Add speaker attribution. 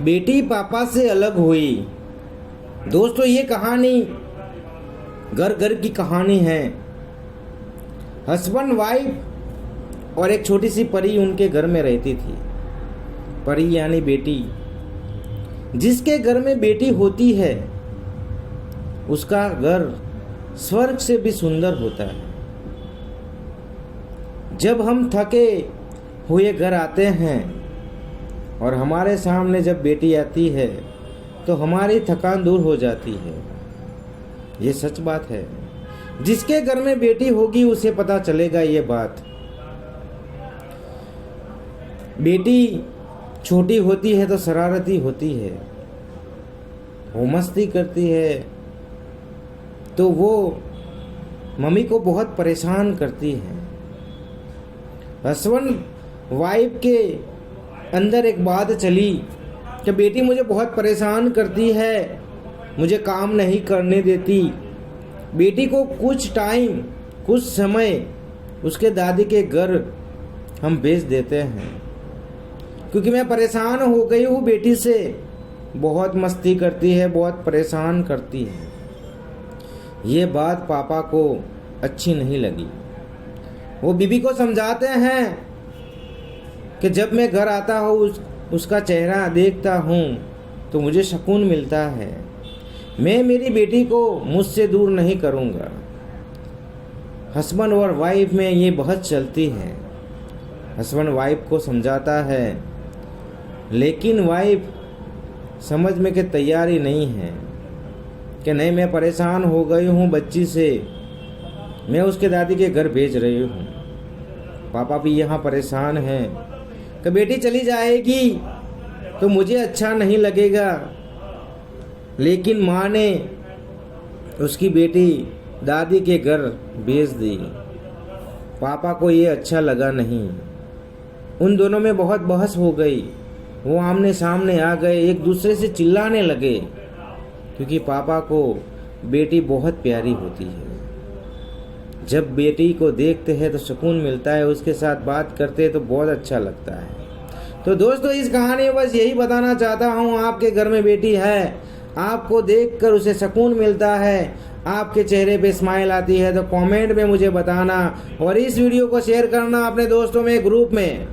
Speaker 1: बेटी पापा से अलग हुई। दोस्तों, ये कहानी घर घर की कहानी है। हस्बैंड वाइफ और एक छोटी सी परी उनके घर में रहती थी। परी यानी बेटी। जिसके घर में बेटी होती है उसका घर स्वर्ग से भी सुंदर होता है। जब हम थके हुए घर आते हैं और हमारे सामने जब बेटी आती है तो हमारी थकान दूर हो जाती है। ये सच बात है। जिसके घर में बेटी होगी उसे पता चलेगा ये बात। बेटी छोटी होती है तो शरारती होती है, वो मस्ती करती है, तो वो मम्मी को बहुत परेशान करती है। हस्बैंड वाइफ के अंदर एक बात चली कि बेटी मुझे बहुत परेशान करती है, मुझे काम नहीं करने देती। बेटी को कुछ टाइम, कुछ समय उसके दादी के घर हम भेज देते हैं, क्योंकि मैं परेशान हो गई हूँ बेटी से। बहुत मस्ती करती है, बहुत परेशान करती है। ये बात पापा को अच्छी नहीं लगी। वो बीबी को समझाते हैं कि जब मैं घर आता हूँ उसका चेहरा देखता हूँ तो मुझे सुकून मिलता है। मैं मेरी बेटी को मुझसे दूर नहीं करूँगा। हस्बैंड और वाइफ में ये बहस चलती है। हस्बैंड वाइफ को समझाता है, लेकिन वाइफ समझ में के तैयारी नहीं है कि नहीं, मैं परेशान हो गई हूँ बच्ची से, मैं उसके दादी के घर भेज रही हूँ। पापा भी यहाँ परेशान हैं कि बेटी चली जाएगी तो मुझे अच्छा नहीं लगेगा। लेकिन माँ ने उसकी बेटी दादी के घर भेज दी। पापा को ये अच्छा लगा नहीं। उन दोनों में बहुत बहस हो गई। वो आमने सामने आ गए, एक दूसरे से चिल्लाने लगे, क्योंकि पापा को बेटी बहुत प्यारी होती है। जब बेटी को देखते हैं तो सुकून मिलता है, उसके साथ बात करते हैं तो बहुत अच्छा लगता है। तो दोस्तों, इस कहानी में बस यही बताना चाहता हूँ, आपके घर में बेटी है, आपको देखकर उसे सुकून मिलता है, आपके चेहरे पे स्माइल आती है, तो कमेंट में मुझे बताना और इस वीडियो को शेयर करना अपने दोस्तों में, ग्रुप में।